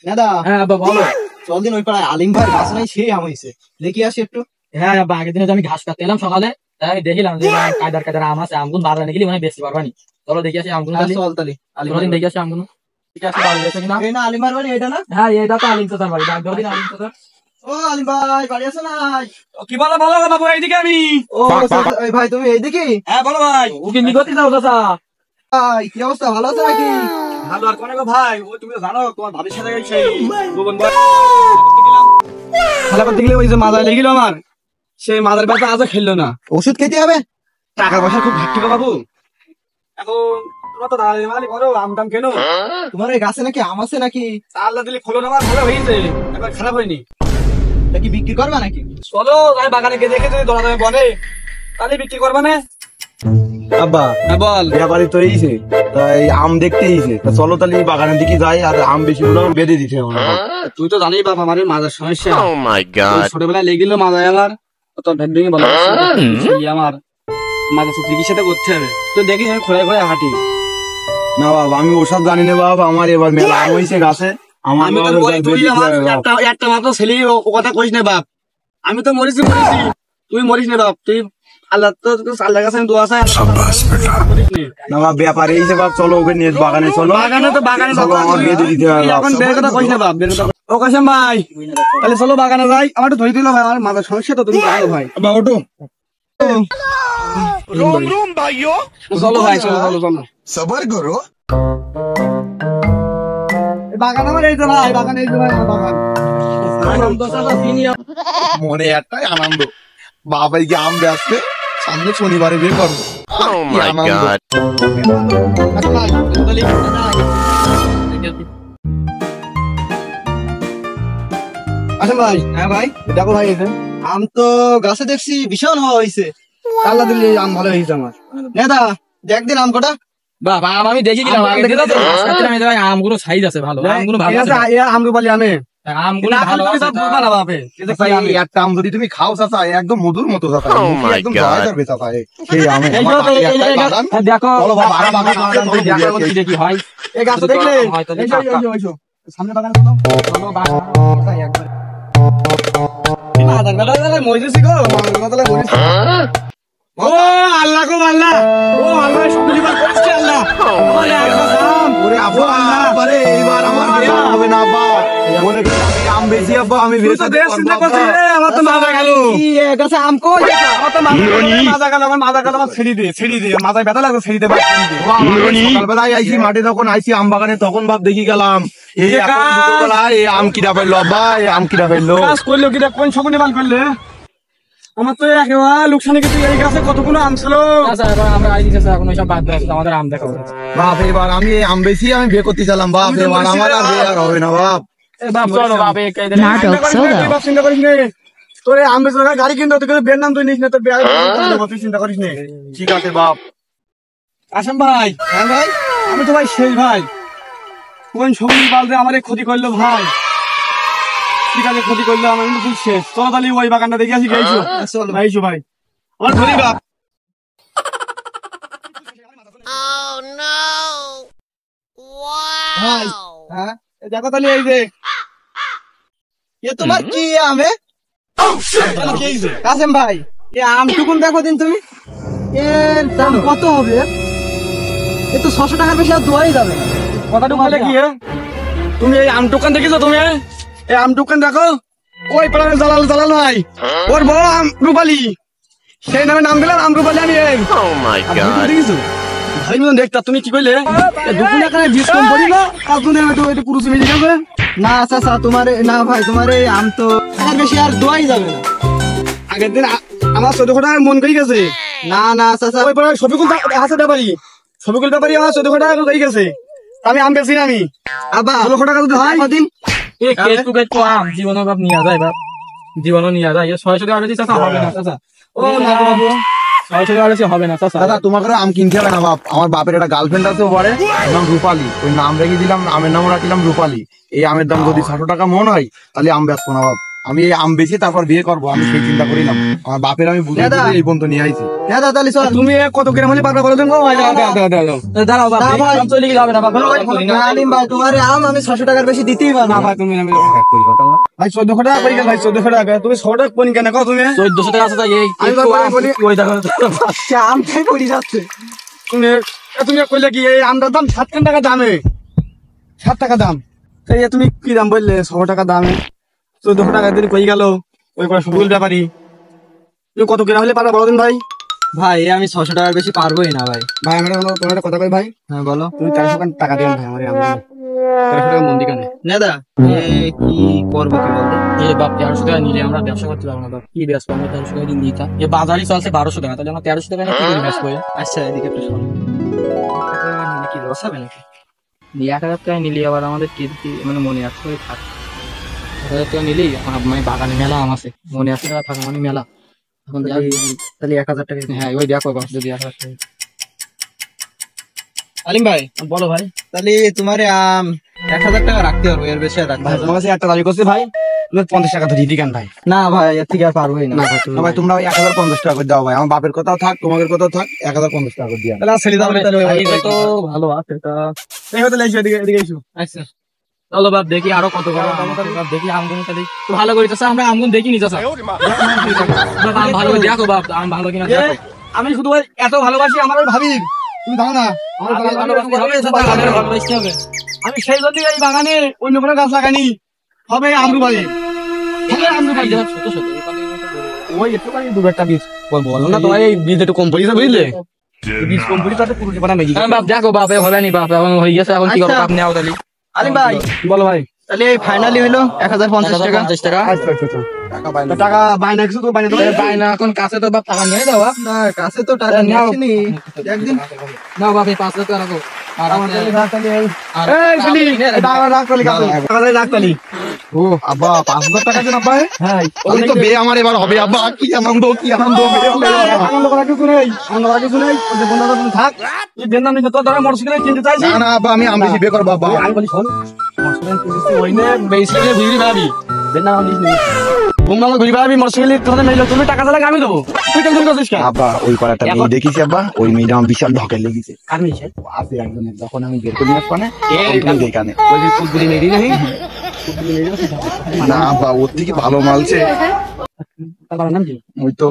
দাদা হ্যাঁ আব্বা বলো। চল দিন ওই পাড়ায় আলিম ভাইয়ের গাছ নাই, সেই আম হয়েছে, দেখি আসি একটু। হ্যাঁ আব্বা আগের দিনে আমি ঘাস কাটতে এলাম সকালে, তাই আমি দেখিলাম যে কায়দার কায়দার আম আছে, আমগুলো বাজারে গেলে মানে বেশি পারবানি। চলো দেখি আসি আমগুলো। চল তালি আলিম দেখি আসি আমগুলো। ঠিক আছে বাড়ি আছে কিনা? এই না আলিম ভাইয়ের বাড়ি এটা না? হ্যাঁ এটা তো আলিম চাচার বাড়ি। ডাক দাও দিন আলিম চাচা। ও আলিম ভাই বাড়ি আছে না? কি বলো বলো বাবু, এইদিকে আমি। ও ভাই তুমি এইদিকে? হ্যাঁ বলো ভাই। ওকে নিগতি যাও চাচা। ভাই কি অবস্থা, ভালো আছে নাকি? ভালো আর কোনে গো ভাই, ও তুমি তো জানো তোমার ভাবির সাথে গেছে দুবন ভাই খেলা করতে গেলে ওই যে মাজা লেগে গেল আমার, সেই মাজার ব্যথা আজও খেললো না। ওষুধ খেতে হবে, টাকা পয়সা খুব ঘাটতি গো বাবু। এখন তোমরা তো দাঁড়ালি মালি করো, আম টাম কেন? তোমার এই গাছে নাকি আম আছে নাকি? আল্লাহ দিলে খোলো না, আমার ভালো হয়েছে, একবার খারাপ হয়নি। তা কি বিক্রি করবা নাকি? চলো যাই বাগানে গিয়ে দেখে যদি দোলা দামে বলে তাহলে বিক্রি করবা না? আব্বা বল। ব্যাপারী তো এইছে, এই আম দেখতে এইছে, চলো তাহলে বাগানের দিকে যাই, আর আম বেশি গুলো বেঁধে দিতে হবে। তুই তো জানিস বাবা আমার মাজার সমস্যা, ছোটবেলায় লেগে গেল মাজায় আমার, তোর ভেন্ডিং বলা আমার মাজা চিকিৎসাটা করতে হবে। তো দেখিস আমি খোলায় খোলায় হাঁটি। না বাবা আমি ওসব জানি না বাবা, আমার এবার মেলা আম হয়েছে গাছে। আমি তো একটা মাত্র ছেলে, ও কথা কইস না বাপ, আমি তো মরিছি, তুই মরিস না বাপ, তুই আল্লাহ তো আল্লাহর কাছে দোয়া চাই। না বাবা ব্যাপারে এইছে বাপ, চলো ওকে নিয়ে বাগানে চলো। বাগানে তো বাগানে আমার বেঁধে দিতে হবে। এখন বের কথা কইস না বাপ, বের কথা। ও কাশেম ভাই তাহলে চলো বাগানে যাই, আমার একটু ধরে দিল ভাই, আমার মাথার সমস্যা তো তুমি জানো ভাই। বাবা ওঠো। চলো ভাই চলো চলো চলো। সবার করো। বাগান আমার এই তো ভাই, বাগান এই তো ভাই, আমার বাগান। মনে একটাই আনন্দ, বাবাই কি আম আসছে, সামনে শনিবারে বিয়ে করবো। আচ্ছা ভাই। হ্যাঁ ভাই দেখো ভাই, আম তো গাছে দেখছি ভীষণ হওয়া হয়েছে, আল্লাহ দিলে আম ভালো হয়েছে আমার। নেদা দেখ দিন আম কটা। বাবা আমি দেখি গেলাম আমগুলো সাইজ আছে ভালো, আমগুলো ভালো আছে। আমরুপালি আমে আমগুলো ভালো আছে, না বাপে একটা আম যদি তুমি খাও চাচা একদম মধুর মতো চাচা, একদম জয় যাবে চাচা। সেই আমে দেখো দেখি হয় এই গাছ দেখলে সামনে বাগান মরেছি গো, ও আল্লাহ গো আল্লাহ, ও আল্লাহ শুক্রিয়া করছি আল্লাহ। এইবার আমার হবে না আব্বা, মনে করি আম বেশি আব্বা, আমি আমার তো মাজা গেল আম কই, আমার তো মাজা গেল, আমার মাজা গেল, আমার ছেড়ে দে মাথায় ব্যথা লাগবে, ছেড়ে দে সকালবেলায় আইসি মাঠে, তখন আইসি আম বাগানে, তখন ভাব দেখি গেলাম এই আম কিরা ফেললো আব্বা, এই আম কিরা ফেললো। কাজ করলো কিটা, কোন শকুনি বাল করলে? আমার তো একেবারে লোকসানে গেছে, এই গাছে কতগুলো আম ছিল। আমরা এখন ওইসব বাদ দিয়ে আমাদের আম দেখা হচ্ছে বাপ। এবার আমি আম বেশি আমি বিয়ে করতে চালাম বাপ, এবার আমার আর বিয়ে আর হবে না বাপ। চিন্তা করিস নে, তোর আম বেশি গাড়ি কিনতে হতে বের নাম তুই নিস না, তোর তুই চিন্তা করিস নে। ঠিক আছে বাপ। আসেন ভাই। হ্যাঁ ভাই আমি তো ভাই শেষ ভাই, কোন শকুনি বালরে আমার ক্ষতি করলো ভাই, ঠিক আছে ক্ষতি করলো আমার কিন্তু শেষ। চলো তাহলে ওই বাগানটা দেখে আসি, গেছো ভাইছো ভাই আমার ধরি বাপ। ভাই হ্যাঁ দেখো তাহলে এই যে তোমার কি আমে কাসেম ভাই, এই আমটুকুন দেখো দিন তুমি, এর দাম কত হবে? এ তো 600 টাকার বেশি আর দোয়াই যাবে না। কথাটুকু বলে কি তুমি এই আম দোকান দেখেছো? তুমি এই আম দোকান দেখো, ওই পাড়ার জালাল জালাল ভাই, ওর বড় আম রূপালী, সেই নামে নাম দিলাম আম রূপালী। আমি দেখেছো ভাই মতন দেখতা, তুমি কি কইলে দুপুরে এখানে বিশ কম করি না, একটু পুরুষ মিলে যাবে না। আচ্ছা আচ্ছা তোমার না ভাই, তোমার এই আম তো আর বেশি আর দোয়াই যাবে না। আগের দিন আমার 14 টাকা মন করে গেছে। না না আচ্ছা ওই পাড়ার শফিকুল আছে ব্যাপারী, শফিকুল ব্যাপারী আমার 14 টাকা হয়ে গেছে, আমি আম বেশি না। আমি আবার 16 টাকা যদি হয় দিন আম জীবন বাপ নিয়ে যায়, বাপ জীবনও নিয়ে যায়। 600 টাকা বেশি চাচা হবে না চাচা, ও না বাবু 600 টাকা বেশি হবে না চাচা। দাদা তোমাকে আম কিনতে হবে না বাপ, আমার বাপের একটা গার্লফ্রেন্ড আছে, ওপারে নাম রূপালী, ওই নাম রেখে দিলাম, আমের নাম রাখলাম রূপালী। এই আমের দাম যদি 600 টাকা মন হয় তাহলে আম বেচবো না বাপ, আমি এই আম বেশি তারপর বিয়ে করবো, আমি সেই চিন্তা করিলাম। আমার বাপের আমি বুঝে এই পর্যন্ত নিয়ে আইছি। হ্যাঁ দাদা তাহলে চল। তুমি কত গ্রাম হলে পারবে বলো তো? দাঁড়াও বাপ, আম চলে গেলে হবে না বাপ। আলিম ভাই তোমার আম আমি 600 টাকার বেশি দিতেই পারবো না ভাই। তুমি ভাই 1400 টাকা করে গেল ভাই, 1400 টাকা তুমি 100 টাকা কোন কেন কও তুমি? 1400 টাকা আছে তাই এই আমি বলি ওই দেখো আচ্ছা আমটাই পড়ে যাচ্ছে। তুমি তুমি কইলে কি এই আমটার দাম 7 টাকা দামে, 7 টাকা দাম। তাই তুমি কি দাম বললে? 100 টাকা দামে 1400 টাকা দিন কই গেল ওই করে সবুল ব্যাপারী। তুমি কত গ্রাম হলে পারবে বলো দিন ভাই? ভাই আমি 600 টাকার বেশি পারবোই না ভাই। ভাই আমরা তোমার একটা কথা কই ভাই, হ্যাঁ বলো। তুমি 400 টাকা দিও ভাই, আমার 400 টাকা মন্দির কানে। নেদা কি করবো কি বলতো? এ বাপ 1300 টাকা নিলে আমরা ব্যবসা করতে পারবো না বাপ। কি ব্যবসা? আমরা 1300 টাকা দিন দিতা। এ বাজারই চলছে 1200 টাকা, তাহলে আমরা 1300 টাকা নিয়ে কি করে ব্যবসা করি? আচ্ছা এদিকে একটু শোন, নিলে কি লস হবে নাকি? 1000 টাকা নিলে আবার আমাদের কি মানে মনে আসছে থাক। 1000 টাকা নিলেই মানে বাগানে মেলা আম আছে, মনে আসছে টাকা থাকা মানে মেলা। এখন তাহলে 1000 টাকা। হ্যাঁ ওই দেখো বাপ যদি 1000 টাকা। আলিম ভাই বলো ভাই। তাহলে তোমার 1000 টাকা রাখতে পারবো, এর বেশি আর রাখতে ভাই পারবো তোমার কাছে একটা দাবি করছে ভাই, তুমি 50 টাকা তো দিদি কেন ভাই? না ভাই, এর থেকে আর পারবোই না। ভাই তোমরা 1050 টাকা করে দাও ভাই, আমার বাপের কথাও থাক তোমাদের কথাও থাক, 1050 টাকা করে দিয়া। তাহলে ছেড়ে দাও তাহলে। এটা তো ভালো আছে এটা। এই হতে লাইছো এদিকে এদিকে এসো। আচ্ছা চলো বাপ দেখি আরো কত বড় বাপ, দেখি আমগুন দেখি ভালো করে চাষা। আমরা আমগুন দেখি নি চাষা, আম ভালো করে দেখো বাপ, আম ভালো কিনা দেখো। আমি শুধু ভাই এত ভালোবাসি আমার ওই ভাবি, তুমি জানো না আমার ভালোবাসতে হবে। আমি সেই জন্য এই বাগানে অন্য কোনো গাছ লাগানি, হবে আমরু ভাই, হবে আমরু ভাই। ছোট ছোট ওই একটু ভাই দু একটা বীজ বলো না, তোমার এই বীজ একটু কম পড়েছে বুঝলে, বীজ কম পড়েছে তাতে পুরো জীবন মেজি। বাপ দেখো বাপ, হবে নি বাপ, এখন হয়ে গেছে, এখন কি করবো বাপ? নেও তাহলে আলিম ভাই বলো ভাই। তাহলে ফাইনালি হলো 1050 টাকা। 50 টাকা টাকা বাইনা কিছু তো বাইনা তো বাইনা এখন কাছে তো বাপ টাকা নিয়ে দাও বাপ। না কাছে তো টাকা নিয়ে আসিনি একদিন। নাও বাপ এই 5000 টাকা রাখো। আর এই শুনি টাকা রাখ তালি কাছে টাকা রাখ তালি। ও আব্বা 5000 টাকা দেন আব্বা। হ্যাঁ আমি তো বে আমার এবার হবে আব্বা, কি আনন্দ কি আনন্দ। আনন্দ করা কিছু নেই, আনন্দ করা কিছু নেই, ওই যে বন্ধুরা তুমি থাক। এই দেন আমি তো ধরে মোটরসাইকেল কিনতে চাইছি না আব্বা, আমি বেশি বে করব আব্বা। আমি বলি শোন মোটরসাইকেল কিনতে ওইনে বেশি ঘুরি ভাবি দেন না আমি তোমরা ঘুরি ভাবি মোটরসাইকেল তোমাদের মেইল তুমি টাকা দিলে আমি দেবো, তুই টেনশন করছিস কেন? আব্বা ওই পাড়াটা মেয়ে দেখিস আব্বা, ওই মেয়েটা আমার বিশাল ঢকে লেগেছে। কার মেয়ে? আছে একজনের, যখন আমি বের করে নিয়ে আসবো না এখানে ওই যে ফুটবলি মেয়েরই নাকি না আব্বা, ওর থেকে ভালো মালছে। তার বাবার নাম কি? ওই তো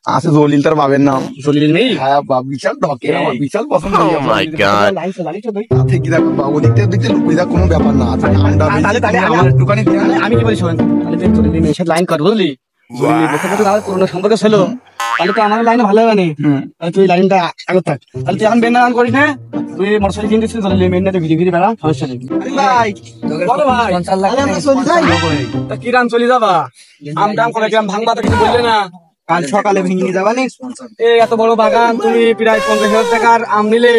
আছে জলিল, তার বাবার নাম। জলিল মেয়ে? হ্যাঁ আব্বা বিশাল ঢকে, আমার বিশাল পছন্দ হয়েছে। লাইন চল তাতে কি দেখো বাবু, দেখতে দেখতে লুকিয়ে দেখ কোনো ব্যাপার না। আচ্ছা, আমরা তাহলে আমার একটুখানি আমি কি বলি শোন, তাহলে তুই জলিল মেয়ের সাথে লাইন কর বুঝলি, জলিল বসে বসে তাহলে পুরোনো সম্পর্ক ছিল, তাহলে তো আমার লাইনে ভালো হবে না। তাহলে তুই লাইনটা আগে থাক, তাহলে তুই এখন বেন্না করিস না, তুই মোটরসাইকেল কিনতেছিস জলিল মেয়ের না ঘিরে ঘিরে বেড়া, সমস্যা নেই ভাই। বলো ভাই তা কিরাম চলে যাবা? আম টাম করে কিরাম ভাঙবা তো কিছু বললে না? কাল সকালে ভেঙে নিয়ে যাবা নি? এই এত বড় বাগান, তুমি প্রায় 50,000 টাকার আম নিলে,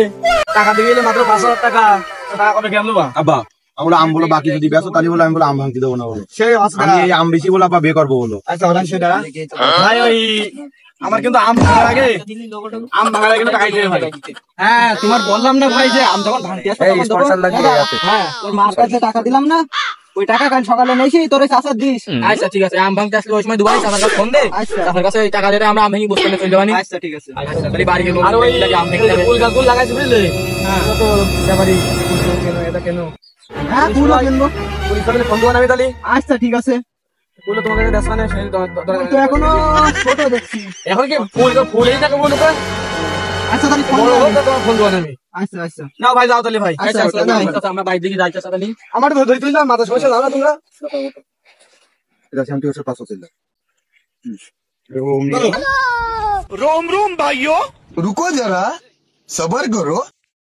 টাকা দিয়ে গেলে মাত্র 5,000 টাকা, টাকা কবে কেমন দেবা? আব্বা আমরা আম বলো বাকি যদি ব্যস্ত তাহলে বলো, আমি বলো আম ভাঙতে দেবো না বলো, সেই অবস্থা। আমি এই আম বেশি বলো আব্বা বে করবো বলো। আচ্ছা ওটা সেটা ভাই, ওই আমার কিন্তু আম ভাঙার আগে কিন্তু টাকা দিতে হবে ভাই। হ্যাঁ তোমার বললাম না ভাই যে আম যখন ভাঙতে আসবে তখন দেবো। হ্যাঁ তোর মার কাছে টাকা দিলাম না, ওই টাকা কাল সকালে নেছি তোর চাষা দিস। আচ্ছা ঠিক আছে, আম ভাঙতে আসলে ওই সময় দুবাই চাচার কাছে ফোন দে, আচ্ছা। চাচার কাছে ওই টাকা দিয়ে আমরা আম ভেঙে বসতে চলে যাবানি। আচ্ছা ঠিক আছে। তাহলে বাড়ি গেল আর ওই আম ভেঙে যাবে। ফুল গাছগুলো লাগাইছি বুঝলে, এটা তো ব্যাপারই কেন এটা কেন হ্যাঁ পুরো কিনবো। ওই করে ফোন দেবো না আমি তাহলে, আচ্ছা ঠিক আছে। বলে তোমাকে দেখা না সেই তো এখনো ছোট দেখছি। এখন কি ফুলেই থাকে বলো তো, আচ্ছা তাহলে ফোন বড় দাও। হোক তোমার ফোন দেবো না আমি। আচ্ছা আচ্ছা না ভাই যাও তাহলে ভাই। আচ্ছা, আচ্ছা, আচ্ছা, নাই। আচ্ছা, আমরা বাড়ির দিকে যাই চাচা তাহলে। আমার ধরে ধরে তুললাম মাথা সমস্যা জানো না তোমরা। এটা শান্তি হচ্ছে 500 ছিল। रोम रोम भाइयों रुको जरा सबर करो